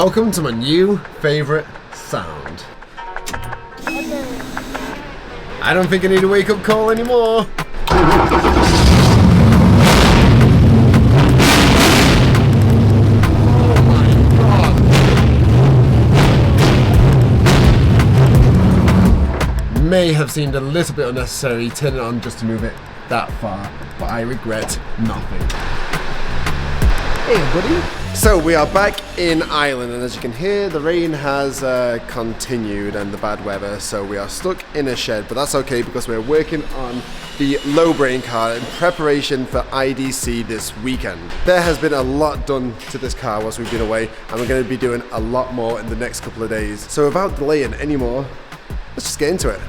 Welcome to my new favorite sound. I don't think I need a wake-up call anymore. May have seemed a little bit unnecessary turning it on just to move it that far, but I regret nothing. Hey buddy. So we are back in Ireland, and as you can hear, the rain has continued and the bad weather, so we are stuck in a shed, but that's okay because we're working on the low-brain car in preparation for IDC this weekend. There has been a lot done to this car whilst we've been away, and we're going to be doing a lot more in the next couple of days. So without delaying anymore, let's just get into it.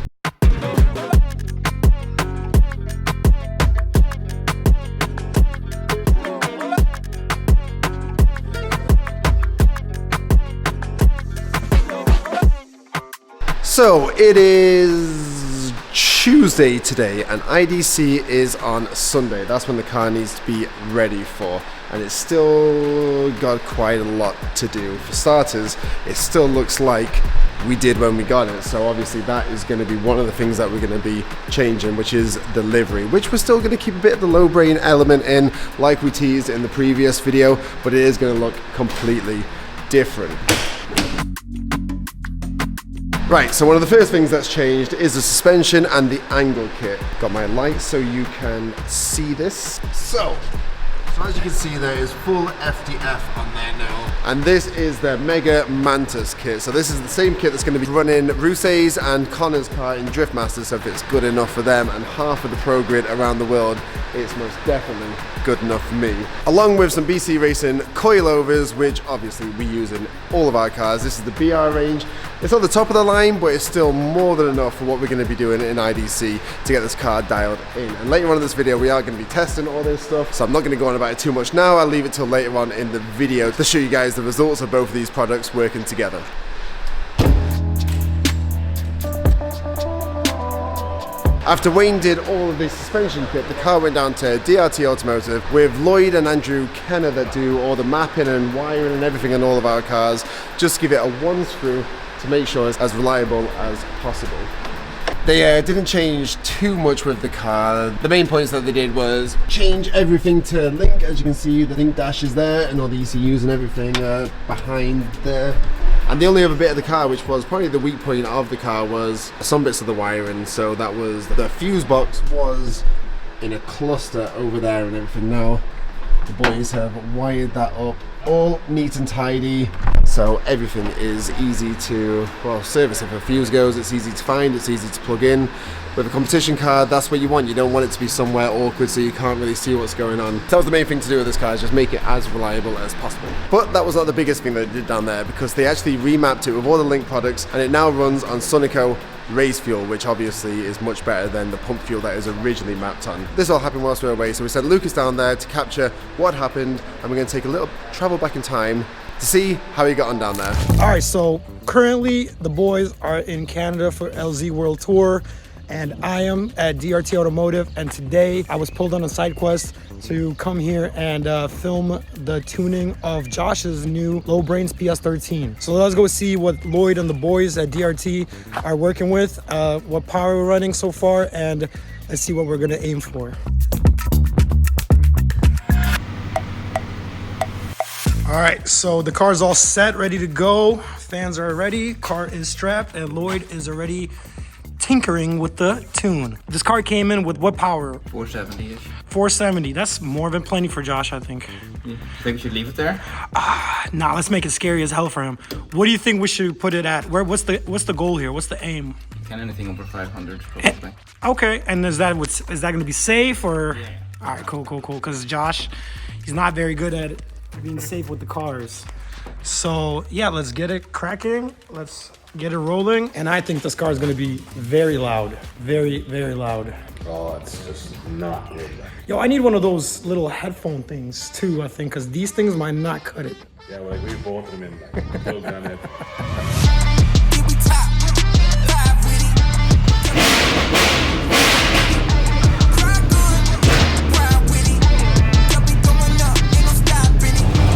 So it is Tuesday today and IDC is on Sunday. That's when the car needs to be ready for, and it's still got quite a lot to do. For starters, it still looks like we did when we got it, so obviously that is going to be one of the things that we're going to be changing, which is the livery, which we're still going to keep a bit of the low brain element in like we teased in the previous video, but it is going to look completely different. Right, so one of the first things that's changed is the suspension and the angle kit. Got my lights so you can see this. So as you can see, there is full FDF on there now. And this is the Mega Mantis kit. So this is the same kit that's going to be running Rousse's and Connor's car in Driftmaster, so if it's good enough for them and half of the Pro Grid around the world, it's most definitely good enough for me. Along with some BC Racing coilovers, which obviously we use in all of our cars. This is the BR range. It's not the top of the line, but it's still more than enough for what we're going to be doing in IDC to get this car dialed in. And later on in this video, we are going to be testing all this stuff, so I'm not going to go on about it too much now. I'll leave it till later on in the video to show you guys the results of both of these products working together. After Wayne did all of the suspension kit, the car went down to DRT Automotive with Lloyd and Andrew Kenner that do all the mapping and wiring and everything in all of our cars. Just give it a one screw to make sure it's as reliable as possible. They didn't change too much with the car. The main points that they did was change everything to Link. As you can see, the Link dash is there and all the ECUs and everything behind there. And the only other bit of the car, which was probably the weak point of the car, was some bits of the wiring. So that was the fuse box was in a cluster over there and everything. Now the boys have wired that up all neat and tidy, so everything is easy to, well, service. If a fuse goes, it's easy to find, it's easy to plug in. With a competition car, that's what you want. You don't want it to be somewhere awkward so you can't really see what's going on. That was the main thing to do with this car, is just make it as reliable as possible. But that was not the biggest thing that they did down there, because they actually remapped it with all the Link products, and it now runs on Sonico race fuel, which obviously is much better than the pump fuel that is originally mapped on. This all happened whilst we were away, so we sent Lucas down there to capture what happened, and we're going to take a little travel back in time to see how he got on down there. All right, so currently the boys are in Canada for LZ World Tour, and I am at DRT Automotive, and today I was pulled on a side quest to come here and film the tuning of Josh's new Low Brains PS13. So let's go see what Lloyd and the boys at DRT are working with, what power we're running so far, and let's see what we're gonna aim for. All right, so the car's all set, ready to go. Fans are ready, car is strapped, and Lloyd is already tinkering with the tune. This car came in with what power? 470-ish. 470. That's more than plenty for Josh, I think. Yeah. Think we should leave it there? Nah, let's make it scary as hell for him. What do you think we should put it at? What's the goal here? What's the aim? Can anything over 500 probably. Okay, and is that going to be safe or? Yeah. All right, cool. Because Josh, he's not very good at being safe with the cars. So yeah, let's get it cracking. Let's get it rolling. And I think this car is going to be very loud, very, very loud. Oh, it's just not good. Yo, I need one of those little headphone things too, I think, because these things might not cut it. Yeah, well, we bought them in down it.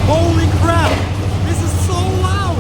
Holy crap! This is so loud!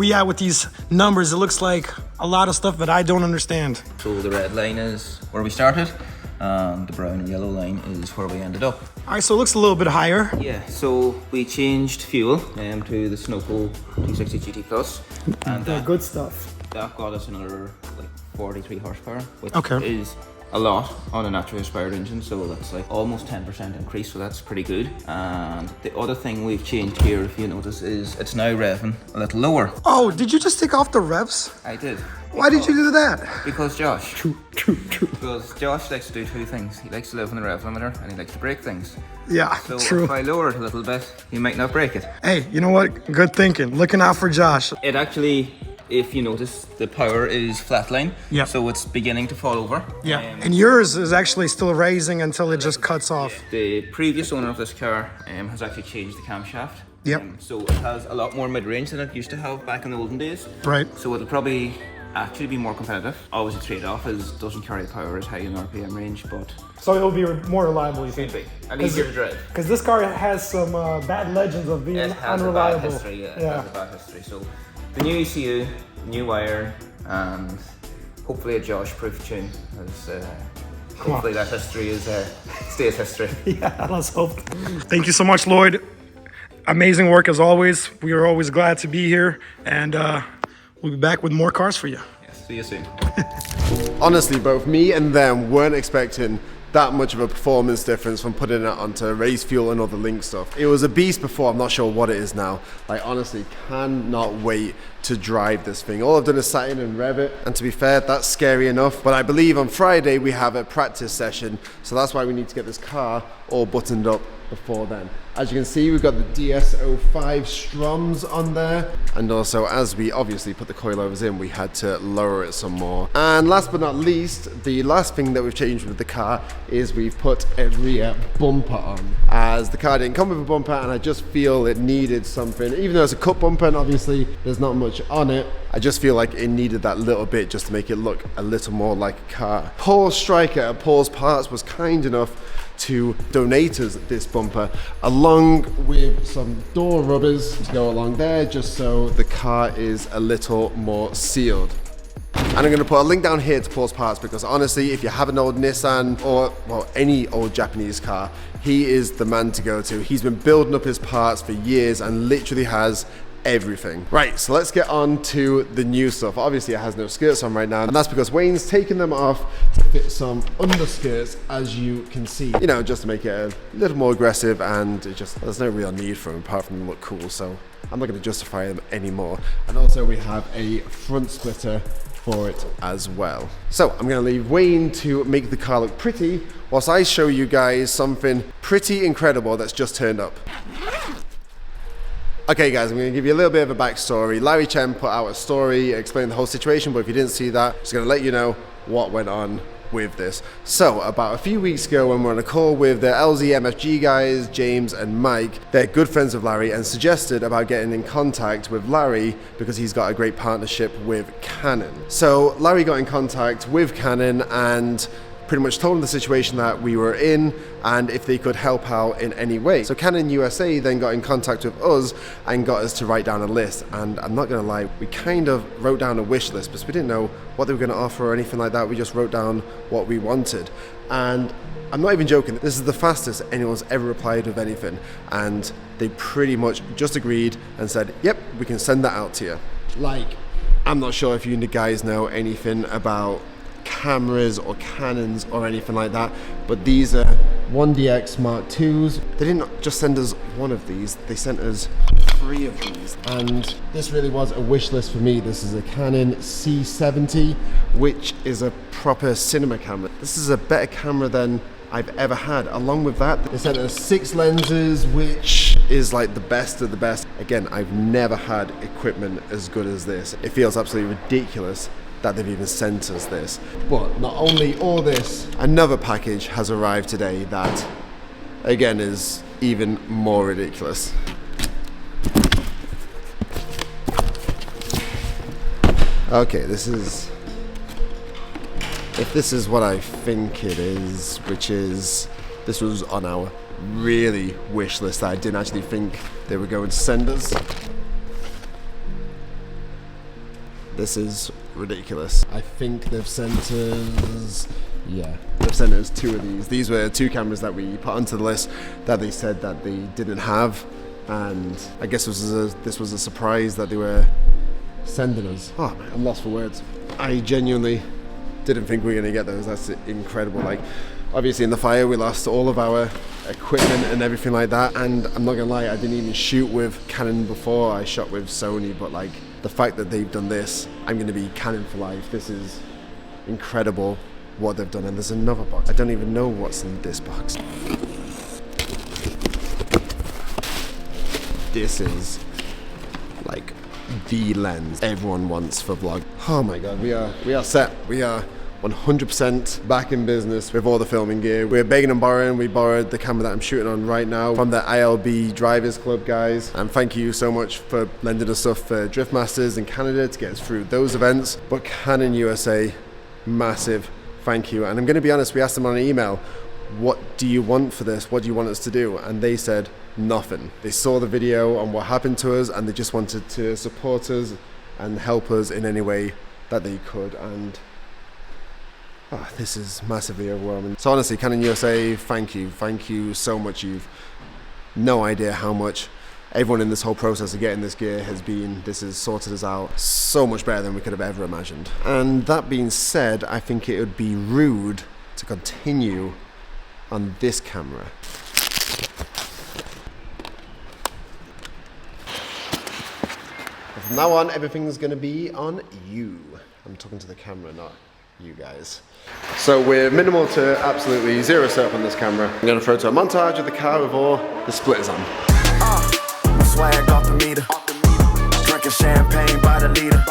we at with these numbers? It looks like a lot of stuff that I don't understand. So the red line is where we started, and the brown and yellow line is where we ended up. All right, so it looks a little bit higher. Yeah, so we changed fuel to the Sunoco 260 GT Plus, and The good stuff. that got us another like 43 horsepower, which Okay. is a lot on a naturally aspired engine, so that's like almost 10% increase, so that's pretty good. And the other thing we've changed here, if you notice, is it's now revving a little lower. Oh, did you just take off the revs? I did. Why did you do that? Because Josh. True. Because Josh likes to do two things. He likes to live on the rev limiter and he likes to break things. Yeah, So true. if I lower it a little bit, he might not break it. Hey, you know what? Good thinking. Looking out for Josh. It actually, if you notice, the power is flatline. Yep. So it's beginning to fall over. Yeah, and yours is actually still raising until it just cuts off. The previous owner of this car has actually changed the camshaft. Yep. So it has a lot more mid-range than it used to have back in the olden days. Right. So it'll probably actually be more competitive. Always a trade-off is it doesn't carry the power as high in RPM range, but So it'll be more reliable, you should think? be. And easier to drive. Because this car has some bad legends of being It has unreliable. a bad history, yeah. It has a bad history. So the new ECU, new wire, and hopefully a Josh-proof tune. As, hopefully that history is stays history. Yeah, let's hope. Thank you so much, Lloyd. Amazing work as always. We are always glad to be here, and we'll be back with more cars for you. Yes, see you soon. Honestly, both me and them weren't expecting that much of a performance difference from putting it onto race fuel and other link stuff. It was a beast before, I'm not sure what it is now. Like, honestly, cannot wait to drive this thing. All I've done is sat in and rev it, and to be fair, that's scary enough. But I believe on Friday we have a practice session, so that's why we need to get this car all buttoned up before then. As you can see, we've got the DS05 Stroms on there, and also as we obviously put the coilovers in, we had to lower it some more. And last but not least, the last thing that we've changed with the car is we've put a rear bumper on, as the car didn't come with a bumper, and I just feel it needed something. Even though it's a cut bumper and obviously there's not much on it, I just feel like it needed that little bit just to make it look a little more like a car. Paul Stryker at Paul's Parts was kind enough to donate us this bumper, along with some door rubbers to go along there, just so the car is a little more sealed. And I'm going to put a link down here to Paul's Parts, because honestly, if you have an old Nissan or, well, any old Japanese car, he is the man to go to. He's been building up his parts for years and literally has everything. Right, so let's get on to the new stuff. Obviously it has no skirts on right now, and that's because Wayne's taken them off to fit some underskirts, as you can see, you know, just to make it a little more aggressive, and it just, there's no real need for them apart from them look cool, so I'm not going to justify them anymore. And also we have a front splitter for it as well. So I'm going to leave Wayne to make the car look pretty, whilst I show you guys something pretty incredible that's just turned up. Okay guys, I'm going to give you a little bit of a backstory. Larry Chen put out a story explaining the whole situation, but if you didn't see that, I'm just going to let you know what went on with this. So about a few weeks ago, when we were on a call with the LZ MFG guys, James and Mike, they're good friends of Larry, and suggested about getting in contact with Larry because he's got a great partnership with Canon. So Larry got in contact with Canon and pretty much told them the situation that we were in and if they could help out in any way. So Canon USA then got in contact with us and got us to write down a list, and I'm not gonna lie, we kind of wrote down a wish list because we didn't know what they were gonna offer or anything like that. We just wrote down what we wanted, and I'm not even joking, this is the fastest anyone's ever replied with anything, and they pretty much just agreed and said, yep, we can send that out to you. Like, I'm not sure if you guys know anything about cameras or Canons or anything like that, but these are 1DX Mark IIs. They didn't just send us one of these, they sent us 3 of these, and this really was a wish list for me. This is a Canon C70, which is a proper cinema camera. This is a better camera than I've ever had. Along with that, they sent us 6 lenses, which is like the best of the best. Again, I've never had equipment as good as this. It feels absolutely ridiculous that they've even sent us this. But not only all this, another package has arrived today that, again, is even more ridiculous. Okay, this is, if this is what I think it is, which is, this was on our really wish list that I didn't actually think they were going to send us. This is ridiculous. I think they've sent us, yeah, they've sent us 2 of these. These were 2 cameras that we put onto the list that they said that they didn't have, and I guess this was a surprise that they were sending us. Oh man, I'm lost for words. I genuinely didn't think we were going to get those. That's incredible. Like, obviously in the fire we lost all of our equipment and everything like that, and I'm not gonna lie, I didn't even shoot with Canon before. I shot with Sony, but like the fact that they've done this, I'm gonna be Canon for life. This is incredible what they've done. And there's another box. I don't even know what's in this box. This is like the lens everyone wants for vlog. Oh my god, we are set. We are 100% back in business with all the filming gear. We're begging and borrowing. We borrowed the camera that I'm shooting on right now from the ILB Drivers Club guys. And thank you so much for lending us stuff for Drift Masters in Canada to get us through those events. But Canon USA, massive thank you. And I'm going to be honest, we asked them on an email, what do you want for this? What do you want us to do? And they said nothing. They saw the video on what happened to us and they just wanted to support us and help us in any way that they could. And oh, this is massively overwhelming. So honestly, Canon USA, thank you so much. You've no idea how much everyone in this whole process of getting this gear has been. This has sorted us out so much better than we could have ever imagined. And that being said, I think it would be rude to continue on this camera. From now on, everything's gonna be on you. I'm talking to the camera, not you guys. So we're minimal to absolutely zero setup on this camera. I'm gonna throw to a montage of the car with all the splitters on. Swag off the meter, drinking champagne by the liter.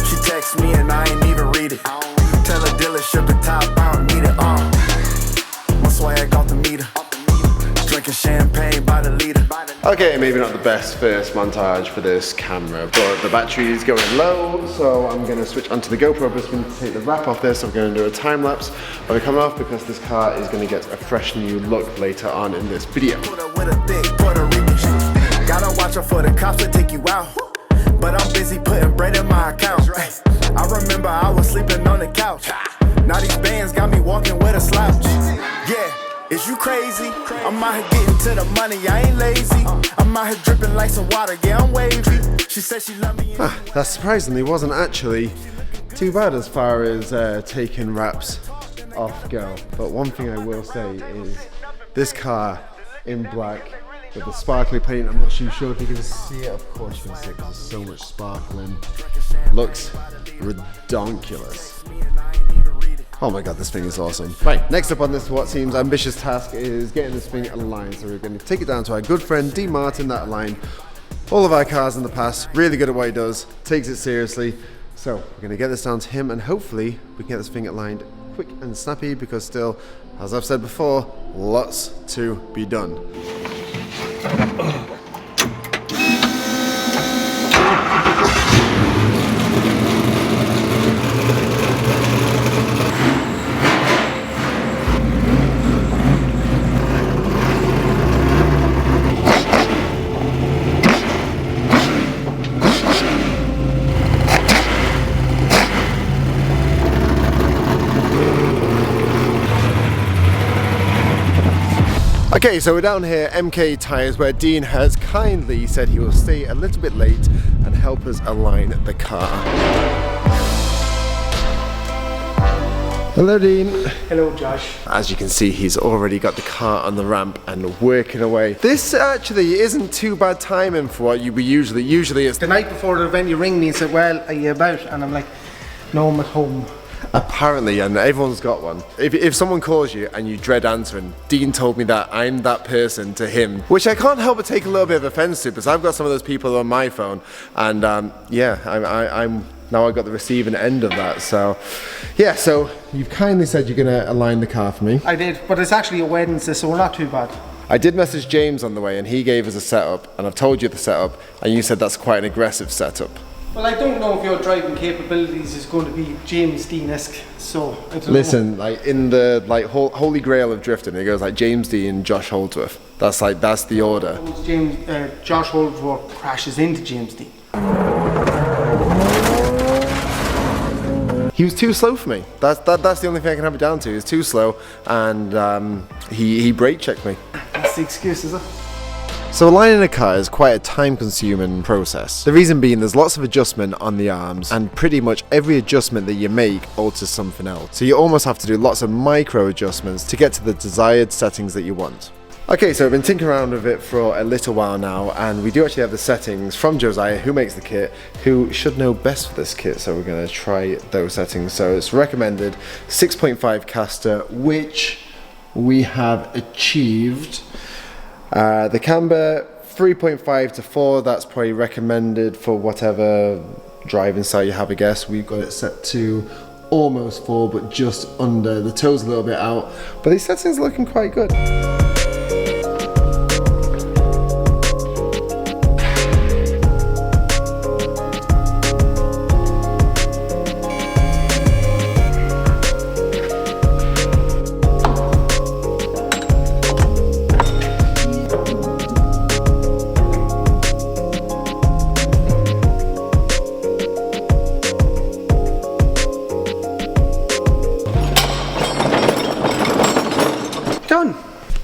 She texts me and I ain't even read it. Tell her dealership the top, I don't need it. My swag off the meter, drinking champagne by the liter. Okay, maybe not the best first montage for this camera, but the battery is going low, so I'm going to switch onto the GoPro, but I'm going to take the wrap off this. I'm going to do a time lapse of it coming off because this car is going to get a fresh new look later on in this video. Gotta watch her for the cops to take you out, but I'm busy putting bread in my account. I remember I was sleeping on the couch. Now these bands got me walking with a slouch. Yeah. Is you crazy? I'm out here getting to the money, I ain't lazy. I'm out here dripping like some water, yeah, I'm wavy. She said she loved me. That surprisingly wasn't actually too bad as far as taking wraps off go. But one thing I will say is this car in black with the sparkly paint, I'm not too sure if you can see it. Of course you can see it because there's so much sparkling. Looks redonkulous. Oh my god, this thing is awesome. Right, next up on this what seems ambitious task is getting this thing aligned. So we're going to take it down to our good friend Dean Martin that aligned all of our cars in the past. Really good at what he does, takes it seriously. So we're going to get this down to him and hopefully we can get this thing aligned quick and snappy because still, as I've said before, lots to be done. Okay, so we're down here, MK Tyres, where Dean has kindly said he will stay a little bit late and help us align the car. Hello, Dean. Hello, Josh. As you can see, he's already got the car on the ramp and working away. This actually isn't too bad timing for what you usually it's The night before the event, you ring me and said, well, are you about? And I'm like, no, I'm at home. Apparently, and everyone's got one. If someone calls you and you dread answering, Dean told me that I'm that person to him, which I can't help but take a little bit of offense to because I've got some of those people on my phone, and yeah, I'm now I got the receiving end of that. So yeah, so you've kindly said you're gonna align the car for me. I did, but it's actually a Wednesday, so we're not too bad. I did message James on the way, and he gave us a setup, and I've told you the setup, and you said that's quite an aggressive setup. Well, I don't know if your driving capabilities is going to be James Deane-esque, so I don't Listen, know. like in the holy grail of drifting, it goes like James Deane, Josh Holdsworth. That's the order. Josh Holdsworth crashes into James Deane. he was too slow for me. That's the only thing I can have it down to. He was too slow, and he brake checked me. That's the excuse, is it? So aligning a car is quite a time-consuming process. The reason being, there's lots of adjustment on the arms, and pretty much every adjustment that you make alters something else. So you almost have to do lots of micro adjustments to get to the desired settings that you want. Okay, so I've been tinkering around with it for a little while now, and we do actually have the settings from Josiah, who makes the kit, who should know best for this kit, so we're going to try those settings. So it's recommended 6.5 caster, which we have achieved. The camber 3.5 to 4, that's probably recommended for whatever driving style you have, I guess. We've got it set to almost 4, but just under. The toe's a little bit out, but these settings are looking quite good.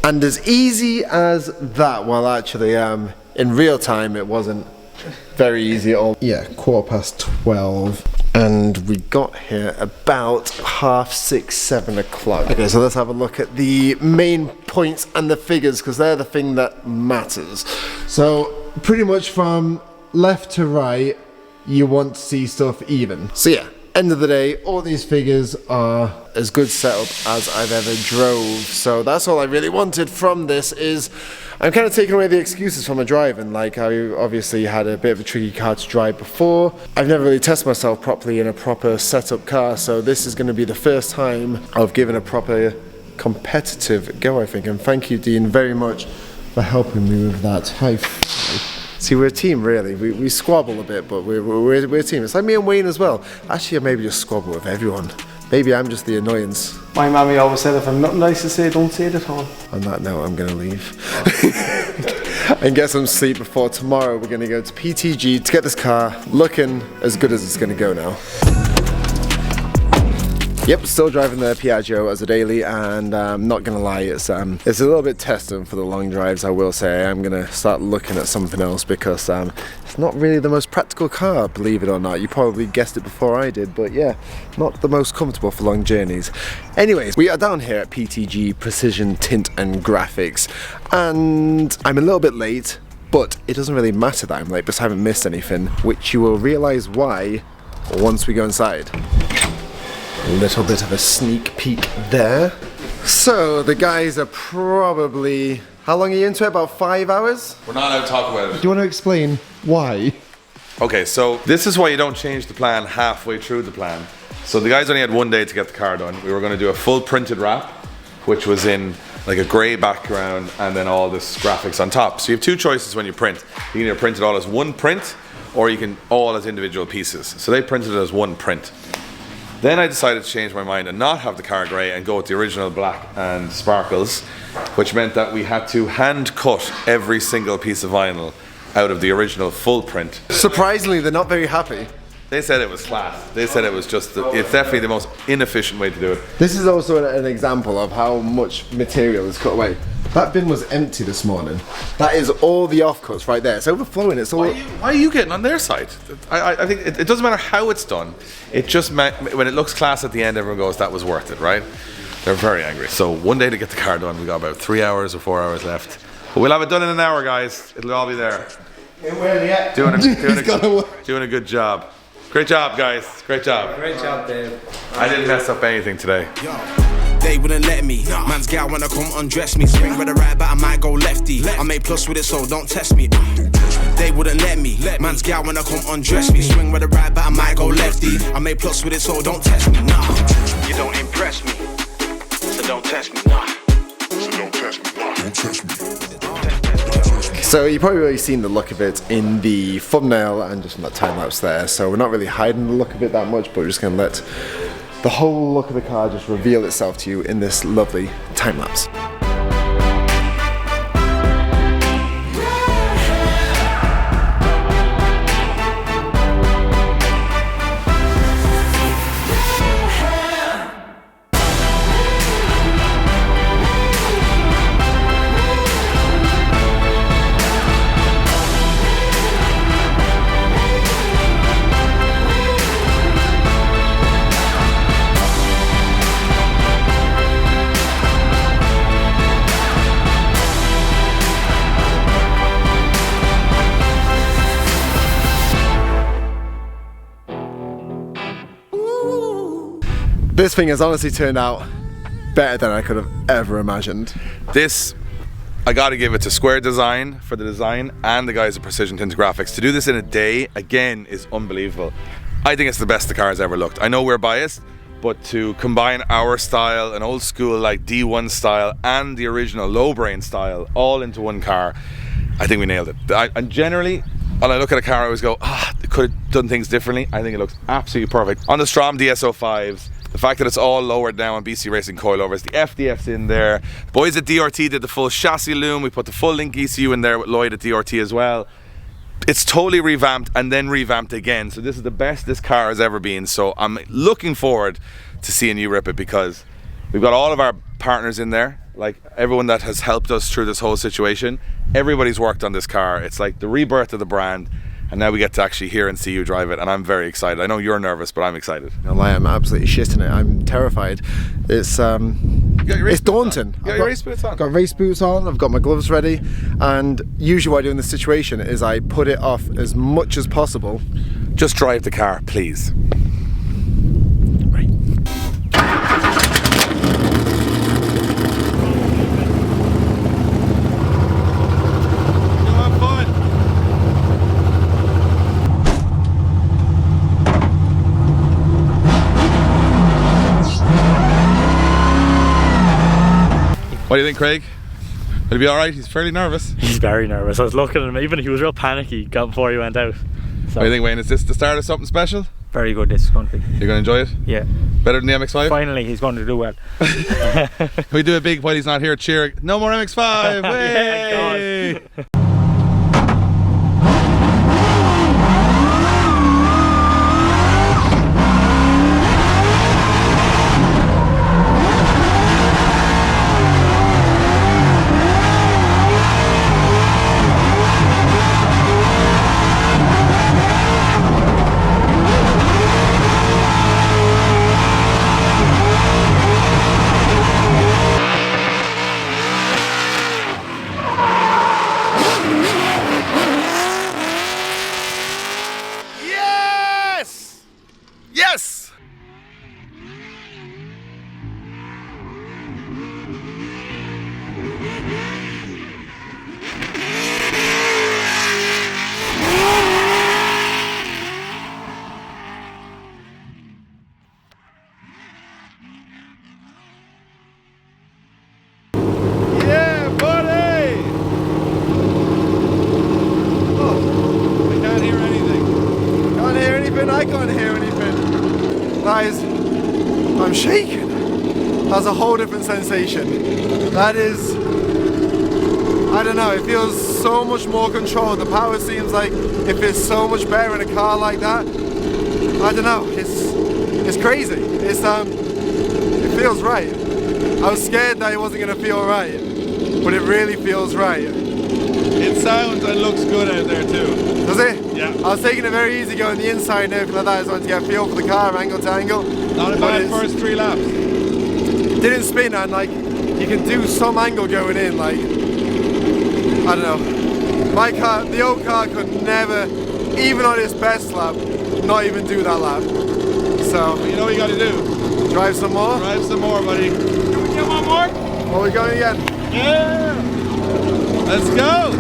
And as easy as that, well actually in real time it wasn't very easy at all. Yeah, 12:15, and we got here about 6:30, 7 o'clock. Okay, so let's have a look at the main points and the figures, because they're the thing that matters. So pretty much from left to right, you want to see stuff even. So yeah, end of the day, all these figures are as good setup as I've ever drove. So that's all I really wanted from this. Is I'm kind of taking away the excuses from my driving. Like, I obviously had a bit of a tricky car to drive before. I've never really tested myself properly in a proper setup car, so this is going to be the first time I've given a proper competitive go, I think. And thank you, Dean, very much for helping me with that. Hi. See, we're a team, really. We squabble a bit, but we're a team. It's like me and Wayne as well. Actually, I maybe just squabble with everyone. Maybe I'm just the annoyance. My mammy always said, if I'm nothing nice to say, don't say it at all. On that note, I'm going to leave. And get some sleep before tomorrow. We're going to go to PTG to get this car looking as good as it's going to go now. Yep, still driving the Piaggio as a daily, and I'm not gonna lie, it's a little bit testing for the long drives. I will say I'm gonna start looking at something else, because it's not really the most practical car, believe it or not. You probably guessed it before I did, but yeah, not the most comfortable for long journeys. Anyways, we are down here at PTG Precision Tint and Graphics, and I'm a little bit late, but it doesn't really matter that I'm late because I haven't missed anything, which you will realise why once we go inside. A little bit of a sneak peek there. So the guys are probably, how long are you into it? About 5 hours? We're not allowed to talk about it. Do you want to explain why? Okay, so this is why you don't change the plan halfway through the plan. So the guys only had 1 day to get the car done. We were going to do a full printed wrap, which was in like a grey background and then all this graphics on top. So you have 2 choices when you print. You can either print it all as one print, or you can all as individual pieces. So they printed it as one print. Then I decided to change my mind and not have the car grey and go with the original black and sparkles, which meant that we had to hand cut every single piece of vinyl out of the original full print. Surprisingly, they're not very happy. They said it was class. They said it was just, it's definitely the most inefficient way to do it. This is also an example of how much material is cut away. That bin was empty this morning. That is all the offcuts right there. It's overflowing. It's all. Why are you getting on their side? I think it doesn't matter how it's done. It just when it looks class at the end, everyone goes, that was worth it, right? They're very angry. So 1 day to get the car done. We got about 3 hours or 4 hours left. But we'll have it done in an hour, guys. It'll all be there. Doing a good job. Great job, guys. Great job. Great job, Dave. I didn't mess up anything today. They wouldn't let me. Man's gal wanna come undress me. Swing with the right, but I might go lefty. I made plus with it, so don't test me. They wouldn't let me. Man's gal wanna come undress me. Swing with the right, but I might go lefty. I made plus with it, so don't test me. Nah, you don't impress me. So don't test me. Nah. So don't test me. Nah. Don't test me. So you've probably already seen the look of it in the thumbnail and just from that time lapse there. So we're not really hiding the look of it that much, but we're just gonna let the whole look of the car just reveal itself to you in this lovely time lapse. This thing has honestly turned out better than I could have ever imagined. This, I gotta give it to Square Design for the design and the guys at Precision Tinted Graphics. To do this in a day, again, is unbelievable. I think it's the best the car's ever looked. I know we're biased, but to combine our style, an old school like D1 style, and the original low brain style all into one car, I think we nailed it. And generally, when I look at a car, I always go, they could have done things differently. I think it looks absolutely perfect. On the Strom DSO5s, the fact that it's all lowered now on BC Racing coilovers, the FDF's in there. The boys at DRT did the full chassis loom. We put the full link ECU in there with Lloyd at DRT as well. It's totally revamped and then revamped again. So this is the best this car has ever been. So I'm looking forward to seeing you rip it, because we've got all of our partners in there, like everyone that has helped us through this whole situation. Everybody's worked on this car. It's like the rebirth of the brand. And now we get to actually hear and see you drive it, and I'm very excited. I know you're nervous, but I'm excited. No, I am absolutely shitting it. I'm terrified. It's daunting. You got your race boots on? I've got race boots on, I've got my gloves ready, and usually what I do in this situation is I put it off as much as possible. Just drive the car, please. Right. What do you think, Craig? Will he be alright? He's fairly nervous. He's very nervous. I was looking at him, even he was real panicky before he went out. So, What do you think, Wayne? Is this the start of something special? very good this country. You're going to enjoy it? Yeah. Better than the MX-5? Finally, he's going to do well. Can we do a big, while he's not here, cheer? No more MX-5! Yeah, Way! Yes! Yeah, buddy! Oh, I can't hear anything. Can't hear anything, I can't hear anything. Guys, I'm shaking. That's a whole different sensation. That is, I don't know, it feels so much more controlled. The power seems like it feels so much better in a car like that. I don't know, it's crazy. It feels right. I was scared that it wasn't gonna feel right, but it really feels right. It sounds and looks good out there too. Does it? Yeah. I was taking it very easy going the inside and everything like that. I just wanted to get a feel for the car, angle to angle. Not a bad first 3 laps. Didn't spin, and like you can do some angle going in, like I don't know. My car, the old car, could never, even on its best lap, not even do that lap. So You know what you gotta do? drive some more. Drive some more, buddy. Can we get one more? Are we going again? Yeah! Let's go!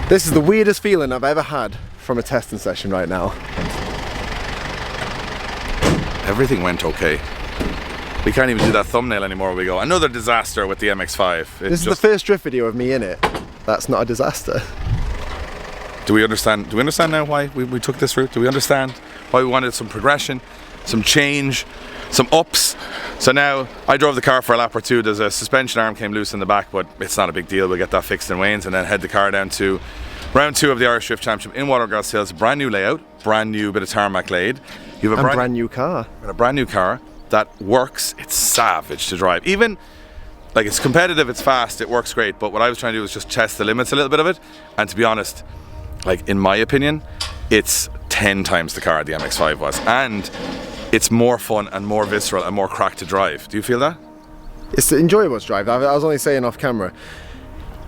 This is the weirdest feeling I've ever had from a testing session right now. Everything went okay. We can't even do that thumbnail anymore. We go, another disaster with the MX-5. This is the first drift video of me in it. That's not a disaster. Do we understand now why we took this route? Do we understand why we wanted some progression, some change, some ups? So now, I drove the car for a lap or two. There's a suspension arm came loose in the back, but it's not a big deal. We'll get that fixed in Wayne's and then head the car down to round 2 of the Irish Drift Championship in Watergrass Hills. Brand new layout, brand new bit of tarmac laid. You have a brand new car. A brand new car that works. It's savage to drive. Even, like, it's competitive, it's fast, it works great, but what I was trying to do was just test the limits a little bit of it, and to be honest, like, in my opinion, it's 10 times the car the MX-5 was, and it's more fun and more visceral and more crack to drive. Do you feel that? It's enjoyable to drive. I was only saying off camera,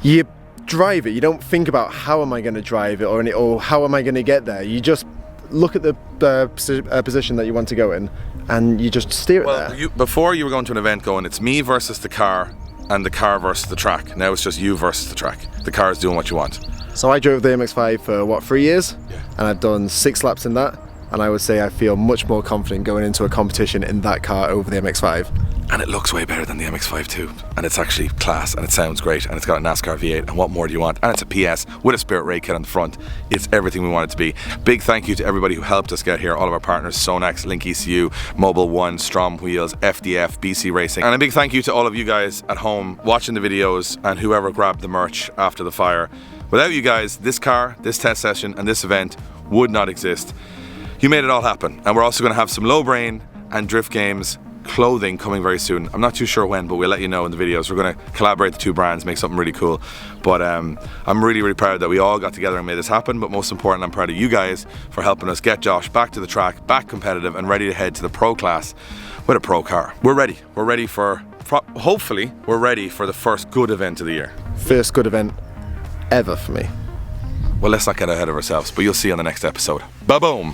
you drive it, you don't think about how am I going to drive it or how am I going to get there. You just look at the position that you want to go in and you just steer it there. Before you were going to an event going, it's me versus the car and the car versus the track. Now it's just you versus the track. The car is doing what you want. So I drove the MX-5 for what, 3 years? Yeah. And I've done 6 laps in that, and I would say I feel much more confident going into a competition in that car over the MX-5. And it looks way better than the MX-5 too. And it's actually class, and it sounds great, and it's got a Nascar V8, and what more do you want? And it's a PS with a Spirit Ray kit on the front. It's everything we want it to be. Big thank you to everybody who helped us get here, all of our partners, Sonax, Link ECU, Mobile One, Strom Wheels, FDF, BC Racing. And a big thank you to all of you guys at home watching the videos and whoever grabbed the merch after the fire. Without you guys, this car, this test session, and this event would not exist. You made it all happen. And we're also going to have some low brain and drift games clothing coming very soon. I'm not too sure when, but we'll let you know in the videos. We're going to collaborate the 2 brands, make something really cool. But I'm really, really proud that we all got together and made this happen. But most important, I'm proud of you guys for helping us get Josh back to the track, back competitive, and ready to head to the pro class with a pro car. We're ready. We're ready for, hopefully, we're ready for the first good event of the year. First good event ever for me. Well, let's not get ahead of ourselves, but you'll see on the next episode. Ba-boom!